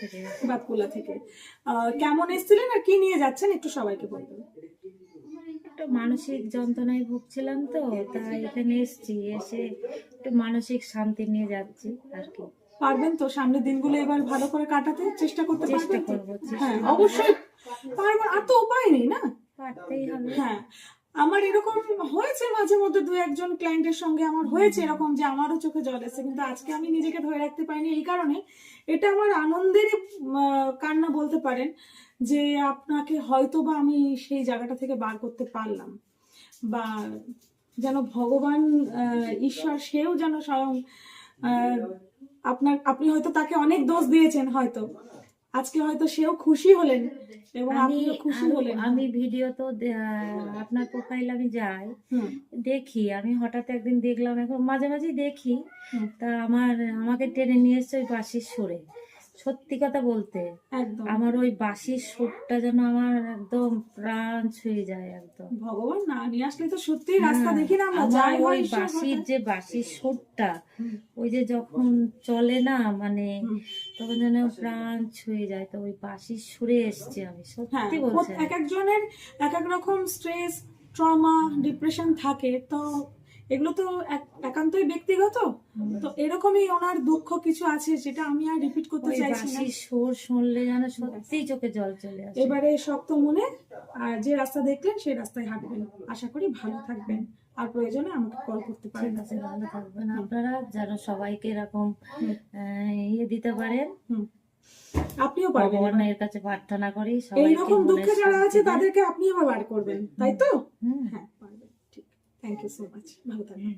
থেকে। বাতকুলা থেকে। কেমন এসেছিলেন আর কি নিয়ে যাচ্ছেন একটু সবাইকে বলবেন। একটু মানসিক যন্ত্রণায় ভুগছিলাম তো, তাই এখানে এসেছি, এসে একটু মানসিক শান্তি নিয়ে যাচ্ছি আর কি। পারবেন তো সামনের দিনগুলো এবার ভালো করে কাটাতে চেষ্টা করতে চেষ্টা পারবেন তো? করবো, হ্যাঁ অবশ্যই পারবেন, আর তো উপায় নেই না। পারতেই হবে। হ্যাঁ আমার এরকম হয়েছে মাঝে মধ্যে, দু একজন ক্লায়েন্টের সঙ্গে আমার হয়েছে এরকম যে আমারও চোখে জল এসেছে, কিন্তু আজকে আমি নিজেকে ধরে রাখতে পারিনি এই কারণে। এটা আমার আনন্দেরই কান্না বলতে পারেন, যে আপনাকে হয়তো বা আমি সেই জায়গাটা থেকে বার করতে পারলাম, বা যেন ভগবান ঈশ্বর সেও যেন স্বয়ং আপনি হয়তো তাকে অনেক দোষ দিয়েছেন, হয়তো আজকে হয়তো সেও খুশি হলেন এবং আপনিও খুশি হলেন। আমি ভিডিও তো আপনার প্রোফাইল আমি যাই দেখি, আমি হঠাৎ একদিন দেখলাম, এখন মাঝে মাঝে দেখি, তা আমাকে টেনে নিয়ে এসছে ওই বাঁশির সুরে। সত্যি কথা বলতে একদম আমার ওই বাঁশির সুরটা যেন আমার একদম প্রাণ ছুঁয়ে যায় একদম। ভগবান না নিয়ে আসলে তো সত্যি রাস্তা দেখি না আমরা, আমার যাই ওই হয় বাঁশির সুরটা ওই যে যখন চলে না, মানে তখন যেন প্রাণ ছুঁয়ে যায়। তো ওই বাঁশির সুরে এসছে আমি, সত্যি বলছি। এক একজনের এক এক রকম স্ট্রেস, ট্রমা, ডিপ্রেশন থাকে, তো এগুলো তো একান্তই ব্যক্তিগত। তো এরকমই ওনার দুঃখ কিছু আছে যেটা আমি আর রিপিট করতে চাইছি না। বাঁশির সুর শুনলে যেন সত্যি চোখে জল চলে আসে। এবারে শক্ত মনে আর যে রাস্তা দেখলেন সেই রাস্তায় হাঁটবেন, আশা করি ভালো থাকবেন, আর প্রয়োজনে আমাকে কল করতে পারেন। ঠিক আছে, ভালো থাকবেন আপনারা, যেন সবাইকে এরকম ইয়ে দিতে পারেন। আপনিও পারবেন, ভগবানের কাছে প্রার্থনা করি এইরকম দুঃখে যারা আছে তাদেরকে আপনি আবার বার করবেন, তাই তো? হ্যাঁ পারবেন। ঠিক, থ্যাংক ইউ সো মাচ, ভালো থাকবেন।